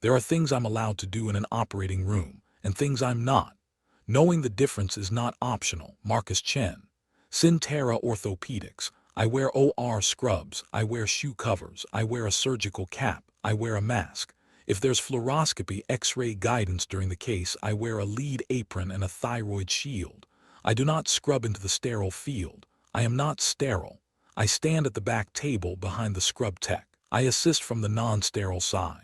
There are things I'm allowed to do in an operating room, and things I'm not. Knowing the difference is not optional. Marcus Chen. SynTera Orthopedics. I wear OR scrubs, I wear shoe covers, I wear a surgical cap, I wear a mask. If there's fluoroscopy X-ray guidance during the case, I wear a lead apron and a thyroid shield. I do not scrub into the sterile field. I am not sterile. I stand at the back table behind the scrub tech. I assist from the non-sterile side.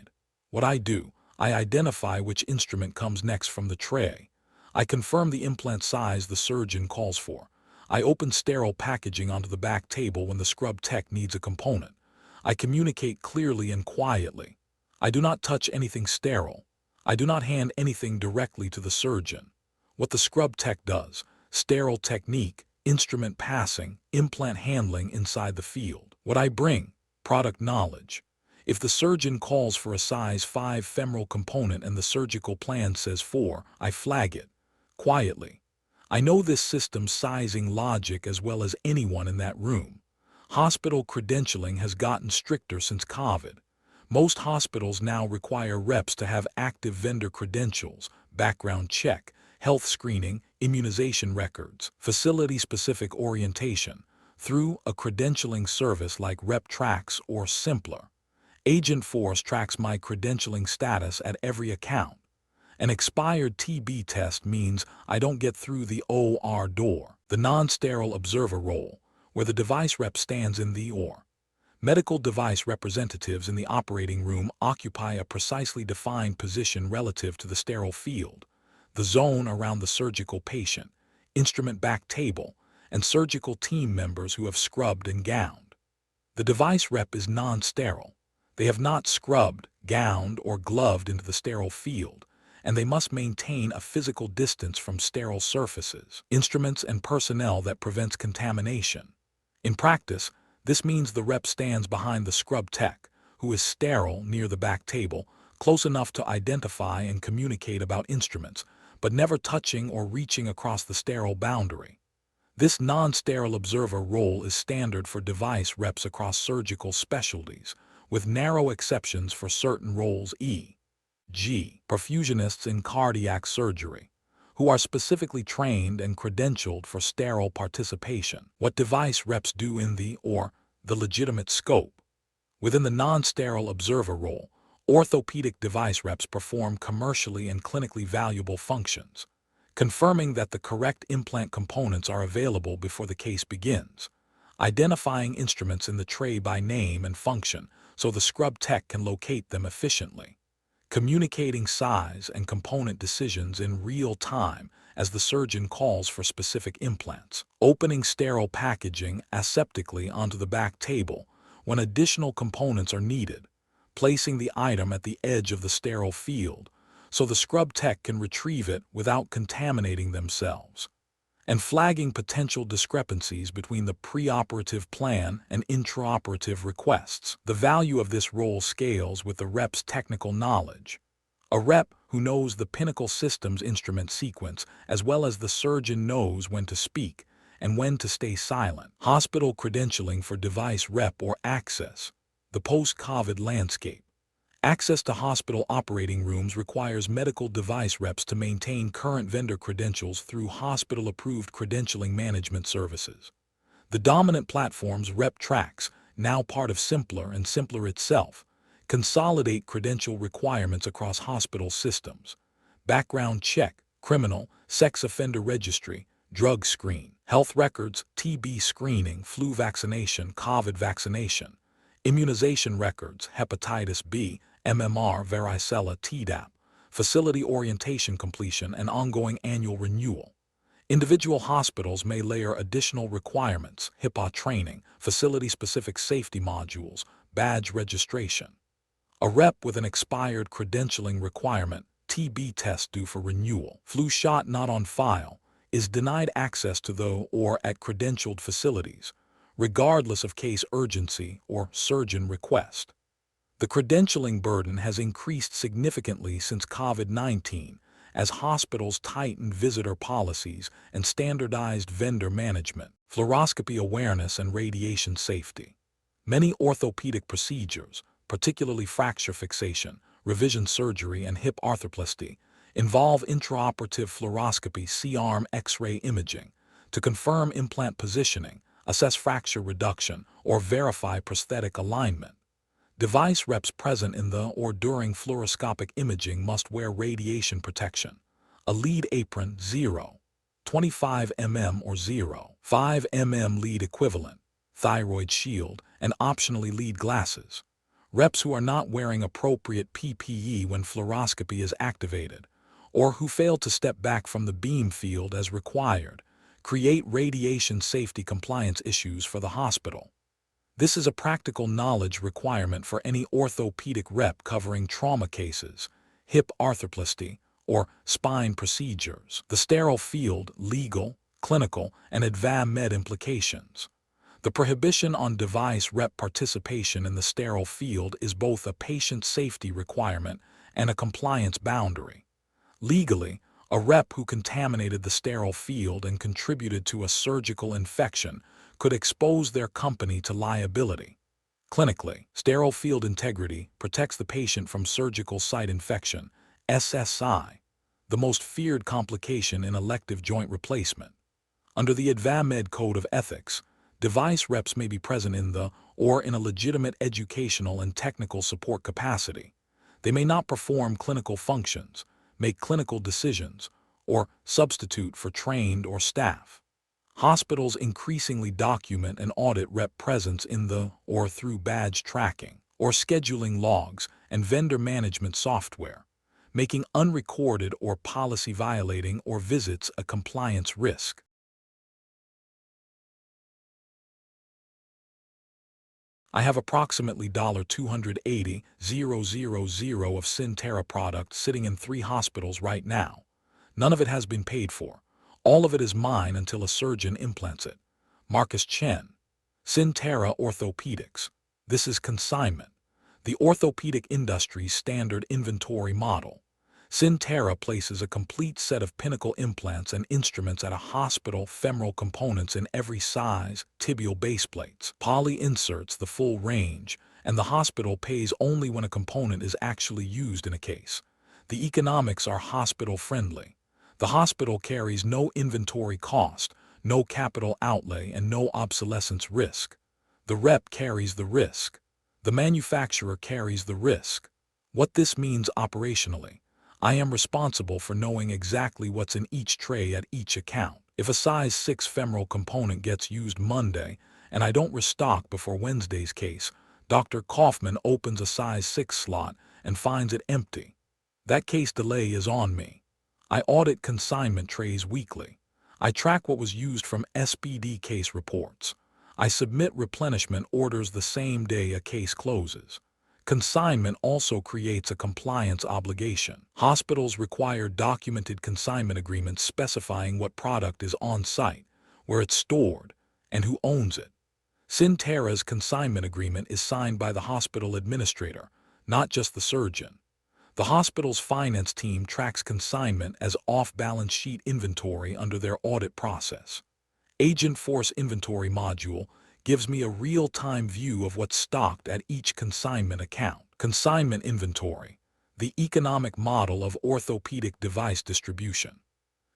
What I do, I identify which instrument comes next from the tray. I confirm the implant size the surgeon calls for. I open sterile packaging onto the back table when the scrub tech needs a component. I communicate clearly and quietly. I do not touch anything sterile. I do not hand anything directly to the surgeon. What the scrub tech does, sterile technique, instrument passing, implant handling inside the field. What I bring, product knowledge. If the surgeon calls for a size 5 femoral component and the surgical plan says 4, I flag it. Quietly. I know this system's sizing logic as well as anyone in that room. Hospital credentialing has gotten stricter since COVID. Most hospitals now require reps to have active vendor credentials, background check, health screening, immunization records, facility-specific orientation, through a credentialing service like RepTracks or simpler. Agentforce tracks my credentialing status at every account. An expired TB test means I don't get through the OR door, the non-sterile observer role, where the device rep stands in the OR. Medical device representatives in the operating room occupy a precisely defined position relative to the sterile field, the zone around the surgical patient, instrument back table, and surgical team members who have scrubbed and gowned. The device rep is non-sterile. They have not scrubbed, gowned, or gloved into the sterile field, and they must maintain a physical distance from sterile surfaces, instruments, and personnel that prevents contamination. In practice, this means the rep stands behind the scrub tech, who is sterile near the back table, close enough to identify and communicate about instruments, but never touching or reaching across the sterile boundary. This non-sterile observer role is standard for device reps across surgical specialties, with narrow exceptions for certain roles e.g. perfusionists in cardiac surgery, who are specifically trained and credentialed for sterile participation. What device reps do in the legitimate scope. Within the non-sterile observer role, orthopedic device reps perform commercially and clinically valuable functions, confirming that the correct implant components are available before the case begins, identifying instruments in the tray by name and function so the scrub tech can locate them efficiently, communicating size and component decisions in real time as the surgeon calls for specific implants, opening sterile packaging aseptically onto the back table when additional components are needed, placing the item at the edge of the sterile field so the scrub tech can retrieve it without contaminating themselves, and flagging potential discrepancies between the preoperative plan and intraoperative requests. The value of this role scales with the rep's technical knowledge. A rep who knows the Pinnacle Systems instrument sequence as well as the surgeon knows when to speak and when to stay silent. Hospital credentialing for device rep or access. The post-COVID landscape. Access to hospital operating rooms requires medical device reps to maintain current vendor credentials through hospital-approved credentialing management services. The dominant platforms RepTracks, now part of Simpler and Simpler itself, consolidate credential requirements across hospital systems. Background check, criminal, sex offender registry, drug screen, health records, TB screening, flu vaccination, COVID vaccination, immunization records, hepatitis B, MMR, varicella, Tdap, facility orientation completion, and ongoing annual renewal. Individual hospitals may layer additional requirements, HIPAA training, facility-specific safety modules, badge registration. A rep with an expired credentialing requirement, TB test due for renewal, flu shot not on file, is denied access to the or at credentialed facilities, regardless of case urgency or surgeon request. The credentialing burden has increased significantly since COVID-19 as hospitals tightened visitor policies and standardized vendor management, fluoroscopy awareness, and radiation safety. Many orthopedic procedures, particularly fracture fixation, revision surgery, and hip arthroplasty, involve intraoperative fluoroscopy C-arm X-ray imaging to confirm implant positioning, assess fracture reduction, or verify prosthetic alignment. Device reps present in the or during fluoroscopic imaging must wear radiation protection, a lead apron 0.25 mm or 0.5 mm lead equivalent, thyroid shield, and optionally lead glasses. Reps who are not wearing appropriate PPE when fluoroscopy is activated, or who fail to step back from the beam field as required, create radiation safety compliance issues for the hospital. This is a practical knowledge requirement for any orthopedic rep covering trauma cases, hip arthroplasty, or spine procedures. The sterile field, legal, clinical, and advanced med implications. The prohibition on device rep participation in the sterile field is both a patient safety requirement and a compliance boundary. Legally, a rep who contaminated the sterile field and contributed to a surgical infection could expose their company to liability. Clinically, sterile field integrity protects the patient from surgical site infection, SSI, the most feared complication in elective joint replacement. Under the AdvaMed Code of Ethics, device reps may be present in the or in a legitimate educational and technical support capacity. They may not perform clinical functions, make clinical decisions, or substitute for trained or staff. Hospitals increasingly document and audit rep presence in the or through badge tracking, or scheduling logs and vendor management software, making unrecorded or policy-violating or visits a compliance risk. I have approximately $280,000 of SynTera product sitting in 3 hospitals right now. None of it has been paid for. All of it is mine until a surgeon implants it. Chen. SynTera Orthopedics. This is Consignment, the orthopedic industry's standard inventory model. SynTera places a complete set of pinnacle implants and instruments at a hospital, femoral components in every size, tibial base plates, poly inserts, the full range, and the hospital pays only when a component is actually used in a case. The economics are hospital-friendly. The hospital carries no inventory cost, no capital outlay, and no obsolescence risk. The rep carries the risk. The manufacturer carries the risk. What this means operationally: I am responsible for knowing exactly what's in each tray at each account. If a size 6 femoral component gets used Monday and I don't restock before Wednesday's case, Dr. Kaufman opens a size 6 slot and finds it empty. That case delay is on me. I audit consignment trays weekly. I track what was used from SPD case reports. I submit replenishment orders the same day a case closes. Consignment also creates a compliance obligation. Hospitals require documented consignment agreements specifying what product is on site, where it's stored, and who owns it. SynTera's consignment agreement is signed by the hospital administrator, not just the surgeon. The hospital's finance team tracks consignment as off-balance sheet inventory under their audit process. Agentforce inventory module gives me a real-time view of what's stocked at each consignment account. Consignment inventory, the economic model of orthopedic device distribution.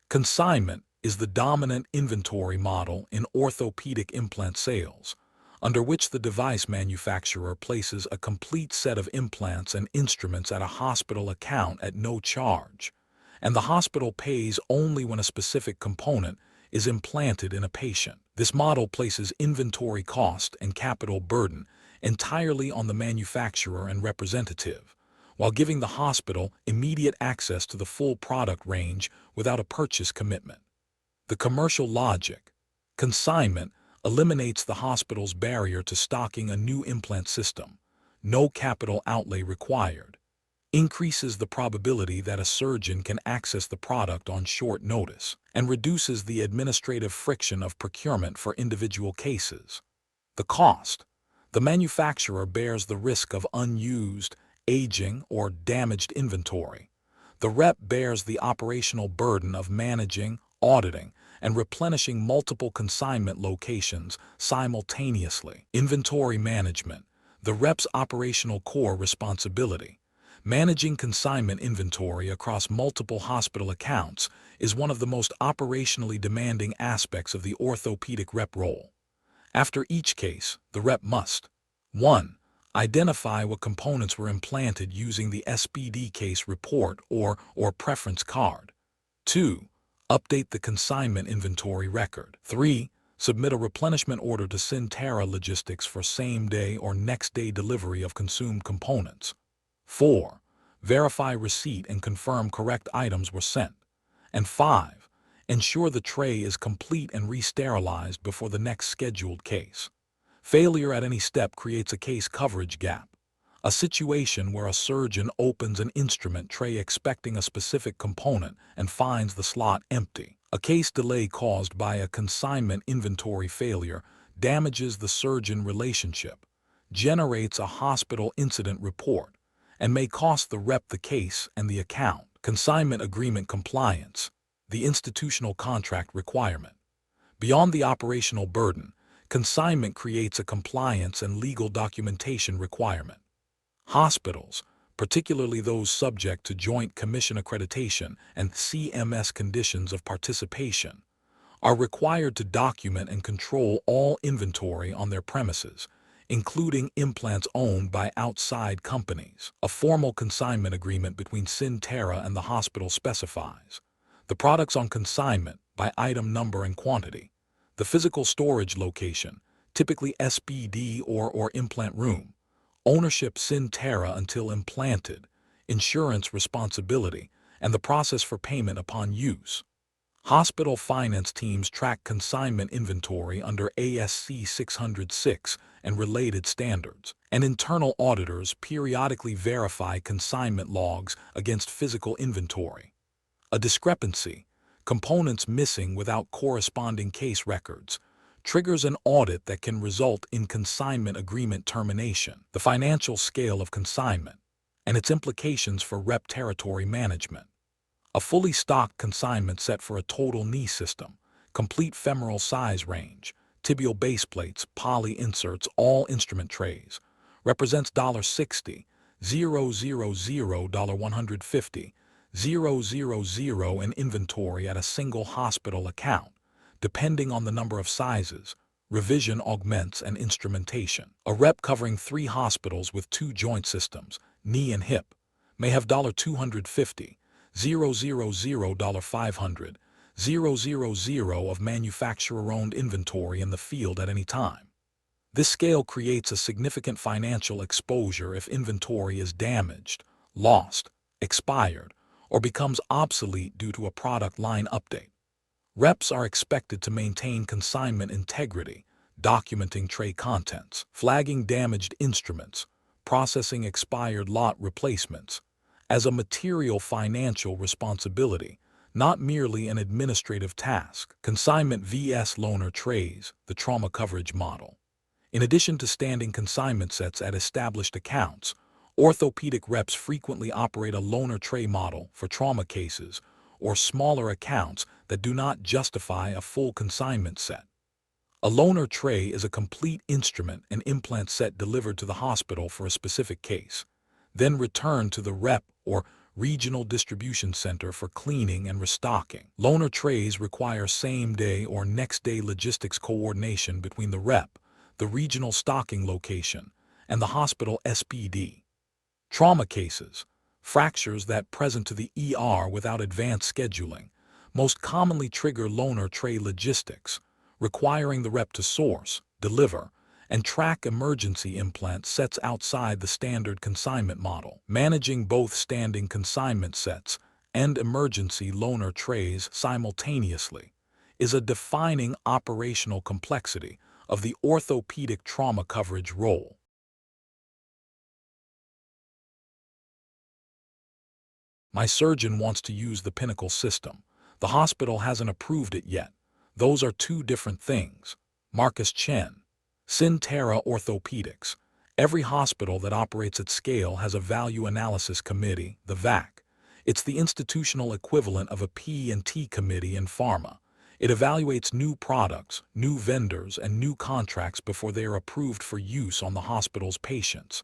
Consignment is the dominant inventory model in orthopedic implant sales, under which the device manufacturer places a complete set of implants and instruments at a hospital account at no charge, and the hospital pays only when a specific component is implanted in a patient. This model places inventory cost and capital burden entirely on the manufacturer and representative, while giving the hospital immediate access to the full product range without a purchase commitment. The commercial logic: consignment eliminates the hospital's barrier to stocking a new implant system, no capital outlay required, increases the probability that a surgeon can access the product on short notice, and reduces the administrative friction of procurement for individual cases. The cost: the manufacturer bears the risk of unused, aging, or damaged inventory. The rep bears the operational burden of managing, auditing, and replenishing multiple consignment locations simultaneously. Inventory management, the rep's operational core responsibility. Managing consignment inventory across multiple hospital accounts is one of the most operationally demanding aspects of the orthopedic rep role. After each case, the rep must 1. Identify what components were implanted using the SPD case report or preference card. 2. Update the consignment inventory record. 3. Submit a replenishment order to SynTera Logistics for same-day or next-day delivery of consumed components. 4. Verify receipt and confirm correct items were sent. And 5. Ensure the tray is complete and re-sterilized before the next scheduled case. Failure at any step creates a case coverage gap, a situation where a surgeon opens an instrument tray expecting a specific component and finds the slot empty. A case delay caused by a consignment inventory failure damages the surgeon relationship, generates a hospital incident report, and may cost the rep the case and the account. Consignment agreement compliance, the institutional contract requirement. Beyond the operational burden, consignment creates a compliance and legal documentation requirement. Hospitals, particularly those subject to Joint Commission accreditation and CMS conditions of participation, are required to document and control all inventory on their premises, including implants owned by outside companies. A formal consignment agreement between SynTera and the hospital specifies the products on consignment by item number and quantity, the physical storage location, typically SPD or implant room, ownership SynTera until implanted, insurance responsibility, and the process for payment upon use. Hospital finance teams track consignment inventory under ASC 606 and related standards, and internal auditors periodically verify consignment logs against physical inventory. A discrepancy, components missing without corresponding case records, triggers an audit that can result in consignment agreement termination. The financial scale of consignment and its implications for rep territory management. A fully stocked consignment set for a total knee system, complete femoral size range, tibial base plates, poly inserts, all instrument trays, represents $60, $150, $100 in inventory at a single hospital account, depending on the number of sizes, revision augments, and instrumentation. A rep covering 3 hospitals with 2 joint systems, knee and hip, may have $250, $500, $000 of manufacturer-owned inventory in the field at any time. This scale creates a significant financial exposure if inventory is damaged, lost, expired, or becomes obsolete due to a product line update. Reps are expected to maintain consignment integrity, documenting tray contents, flagging damaged instruments, processing expired lot replacements, as a material financial responsibility, not merely an administrative task. Consignment vs. loaner trays, the trauma coverage model. In addition to standing consignment sets at established accounts, orthopedic reps frequently operate a loaner tray model for trauma cases or smaller accounts that do not justify a full consignment set. A loaner tray is a complete instrument and implant set delivered to the hospital for a specific case, then returned to the rep or regional distribution center for cleaning and restocking. Loaner trays require same-day or next-day logistics coordination between the rep, the regional stocking location, and the hospital SPD. Trauma cases, fractures that present to the ER without advanced scheduling, most commonly trigger loaner tray logistics, requiring the rep to source, deliver, and track emergency implant sets outside the standard consignment model. Managing both standing consignment sets and emergency loaner trays simultaneously is a defining operational complexity of the orthopedic trauma coverage role. My surgeon wants to use the Pinnacle system. The hospital hasn't approved it yet. Those are 2 different things. Marcus Chen. SynTera Orthopedics. Every hospital that operates at scale has a Value Analysis Committee, the VAC. It's the institutional equivalent of a P&T committee in pharma. It evaluates new products, new vendors, and new contracts before they are approved for use on the hospital's patients.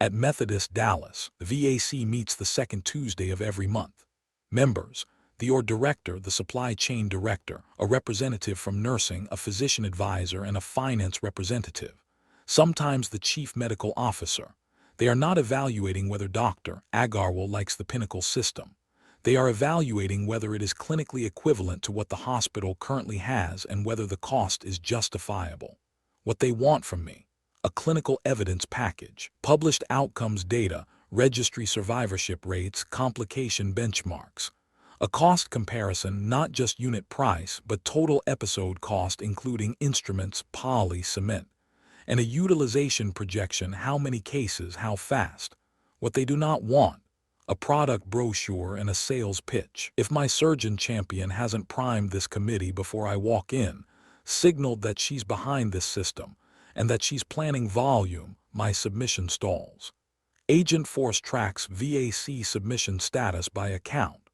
At Methodist Dallas, the VAC meets the second Tuesday of every month. Members: the OR director, the supply chain director, a representative from nursing, a physician advisor, and a finance representative. Sometimes the chief medical officer. They are not evaluating whether Dr. Agarwal likes the Pinnacle system. They are evaluating whether it is clinically equivalent to what the hospital currently has and whether the cost is justifiable. What they want from me: a clinical evidence package, published outcomes data, registry survivorship rates, complication benchmarks. A cost comparison, not just unit price, but total episode cost including instruments, poly, cement. And a utilization projection, how many cases, how fast. What they do not want: a product brochure and a sales pitch. If my surgeon champion hasn't primed this committee before I walk in, signaled that she's behind this system, and that she's planning volume, my submission stalls. Agentforce tracks VAC submission status by account.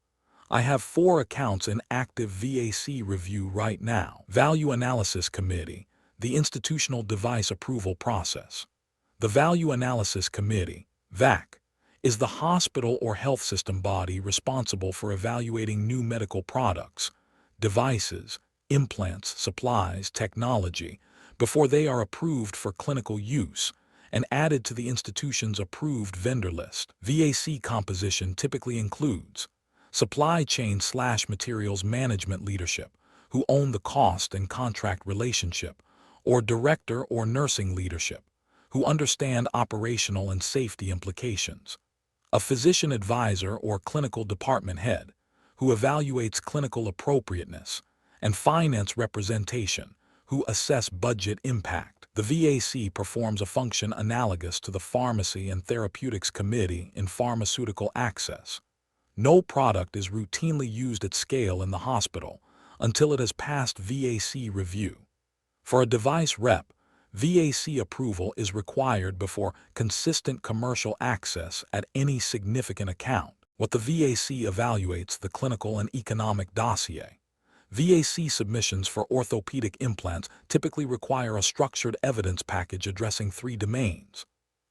I have 4 accounts in active VAC review right now. Value Analysis Committee, the institutional device approval process. The Value Analysis Committee, VAC, is the hospital or health system body responsible for evaluating new medical products, devices, implants, supplies, technology, before they are approved for clinical use and added to the institution's approved vendor list. VAC composition typically includes supply chain/materials management leadership, who own the cost and contract relationship, or director or nursing leadership, who understand operational and safety implications. A physician advisor or clinical department head, who evaluates clinical appropriateness, and finance representation, who assess budget impact. The VAC performs a function analogous to the Pharmacy and Therapeutics Committee in pharmaceutical access. No product is routinely used at scale in the hospital until it has passed VAC review. For a device rep, VAC approval is required before consistent commercial access at any significant account. What the VAC evaluates: the clinical and economic dossier. VAC submissions for orthopedic implants typically require a structured evidence package addressing 3 domains.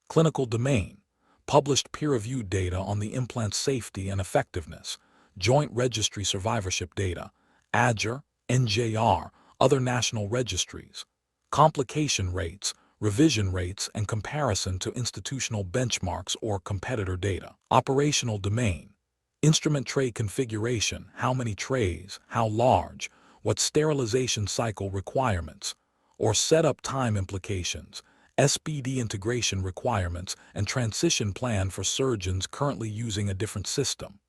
Clinical domain: published peer-reviewed data on the implant's safety and effectiveness, joint registry survivorship data, AGR, NJR, other national registries. Complication rates, revision rates, and comparison to institutional benchmarks or competitor data. Operational domain: instrument tray configuration, how many trays, how large, what sterilization cycle requirements, or setup time implications, SPD integration requirements, and transition plan for surgeons currently using a different system.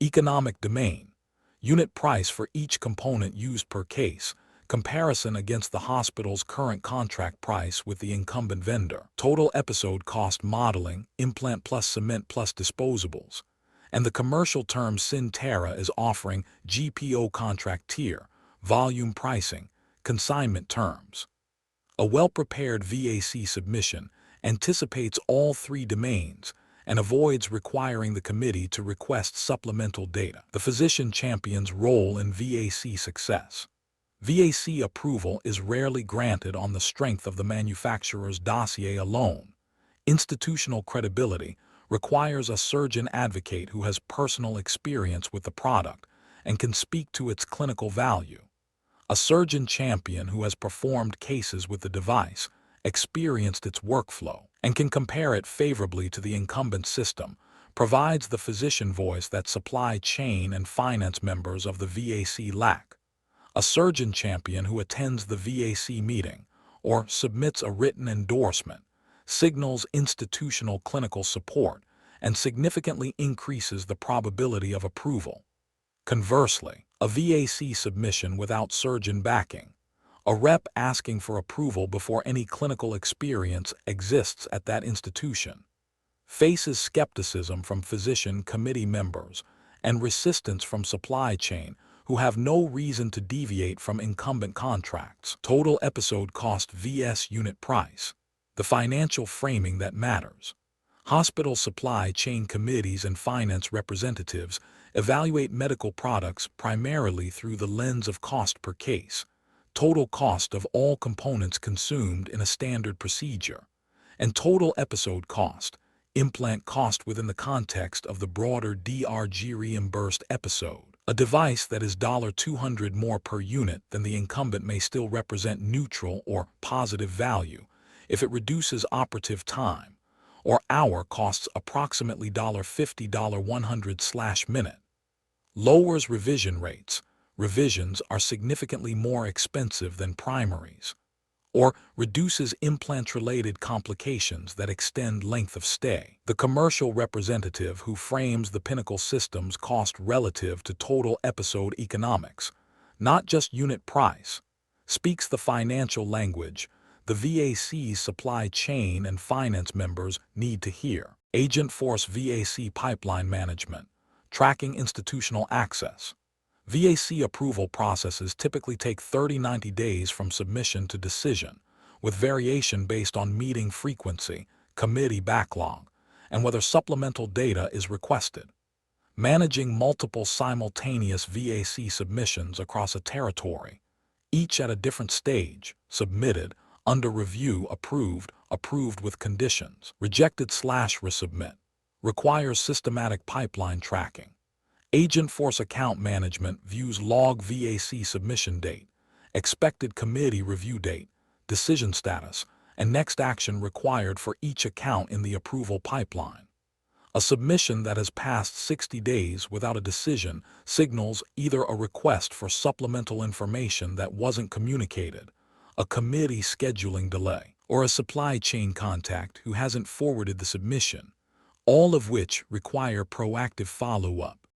Economic domain: unit price for each component used per case, comparison against the hospital's current contract price with the incumbent vendor. Total episode cost modeling, implant plus cement plus disposables. And the commercial term SynTera is offering GPO contract tier, volume pricing, consignment terms. A well-prepared VAC submission anticipates all 3 domains and avoids requiring the committee to request supplemental data. The physician champion's role in VAC success. VAC approval is rarely granted on the strength of the manufacturer's dossier alone. Institutional credibility requires a surgeon advocate who has personal experience with the product and can speak to its clinical value. A surgeon champion who has performed cases with the device, experienced its workflow, and can compare it favorably to the incumbent system, provides the physician voice that supply chain and finance members of the VAC lack. A surgeon champion who attends the VAC meeting or submits a written endorsement signals institutional clinical support and significantly increases the probability of approval. Conversely, a VAC submission without surgeon backing, a rep asking for approval before any clinical experience exists at that institution, faces skepticism from physician committee members and resistance from supply chain who have no reason to deviate from incumbent contracts. Total episode cost vs. unit price. The financial framing that matters. Hospital supply chain committees and finance representatives evaluate medical products primarily through the lens of cost per case, total cost of all components consumed in a standard procedure, and total episode cost, implant cost within the context of the broader DRG reimbursed episode. A device that is $200 more per unit than the incumbent may still represent neutral or positive value if it reduces operative time, or hour costs approximately $50 100/minute. Lowers revision rates. Revisions are significantly more expensive than primaries. Or reduces implant-related complications that extend length of stay. The commercial representative who frames the Pinnacle system's cost relative to total episode economics, not just unit price, speaks the financial language the VAC's supply chain and finance members need to hear. Agentforce VAC pipeline management, tracking institutional access. VAC approval processes typically take 30-90 days from submission to decision, with variation based on meeting frequency, committee backlog, and whether supplemental data is requested. Managing multiple simultaneous VAC submissions across a territory, each at a different stage, submitted, under review, approved with conditions, rejected/resubmit, requires systematic pipeline tracking. Agentforce account management views log VAC submission date, expected committee review date, decision status, and next action required for each account in the approval pipeline. A submission that has passed 60 days without a decision signals either a request for supplemental information that wasn't communicated, a committee scheduling delay, or a supply chain contact who hasn't forwarded the submission, all of which require proactive follow-up.